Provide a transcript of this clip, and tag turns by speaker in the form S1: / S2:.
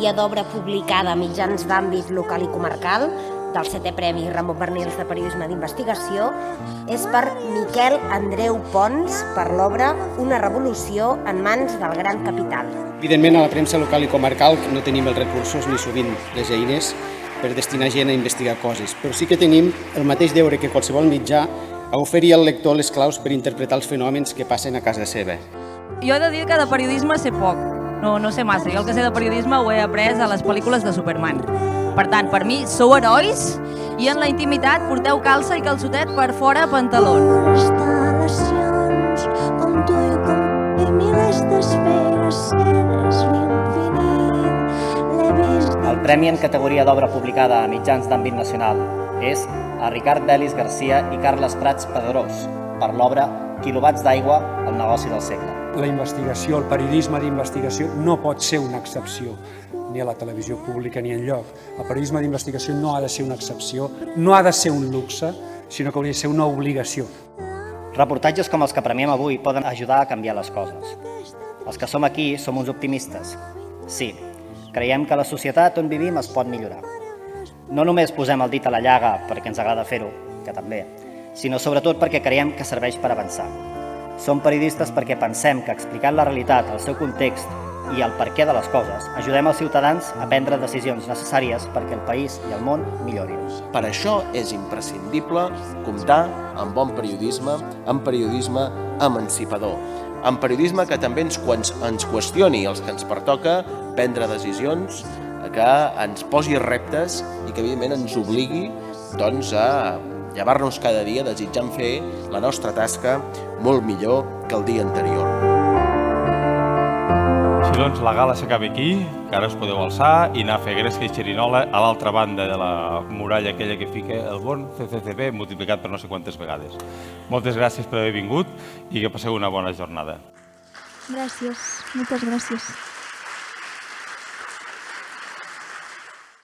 S1: categoria d'obra publicada a mitjans d'àmbit local i comarcal del 7è Premi Ramon Barnils de Periodisme d'Investigació és per Miquel Andreu Pons per l'obra Una revolució en mans del gran capital.
S2: Evidentment, a la premsa local i comarcal no tenim els recursos ni sovint les eines per destinar gent a investigar coses, però sí que tenim el mateix deure que qualsevol mitjà a oferir al lector les claus per interpretar els fenòmens que passen a casa seva.
S3: Jo he de dir que de periodisme sé poc, no sé massa. Jo el que sé de periodisme ho he après a les pel·lícules de Superman. Per tant, per mi sou herois i en la intimitat porteu calça i calçotet per fora pantalons.
S4: Instal·lacions com tu i com i milers d'esferes cedes l'infinit l'he vist.
S5: El premi en categoria d'obra publicada a mitjans d'àmbit nacional és a Ricard Delis Garcia i Carles Prats Pedrós per l'obra Quilowatts d'aigua, el negoci del segle.
S6: La investigació, el periodisme d'investigació no pot ser una excepció ni a la televisió pública ni enlloc. El periodisme d'investigació no ha de ser una excepció, no ha de ser un luxe, sinó que hauria de ser una obligació.
S5: Reportatges com els que premiem avui poden ajudar a canviar les coses. Els que som aquí som uns optimistes. Sí, creiem que la societat on vivim es pot millorar. No només posem el dit a la llaga perquè ens agrada fer-ho, que també, sinó sobretot perquè creiem que serveix per avançar. Som periodistes perquè pensem que explicant la realitat, el seu context i el perquè de les coses, ajudem els ciutadans a prendre decisions necessàries perquè el país i el món millorin.
S7: Per això és imprescindible comptar amb bon periodisme, amb periodisme emancipador, amb periodisme que també ens qüestioni els que ens pertoca prendre decisions, que ens posi reptes i que evidentment ens obligui a llevar-nos cada dia desitjant fer la nostra tasca molt millor que el dia anterior.
S8: Així doncs, la gala s'acaba aquí, que ara us podeu alçar i anar a fer gresca i xerinola a l'altra banda de la muralla aquella que fica el bon CCCB multiplicat per no sé quantes vegades. Moltes gràcies per haver vingut i que passeu una bona jornada.
S4: Gràcies, moltes gràcies.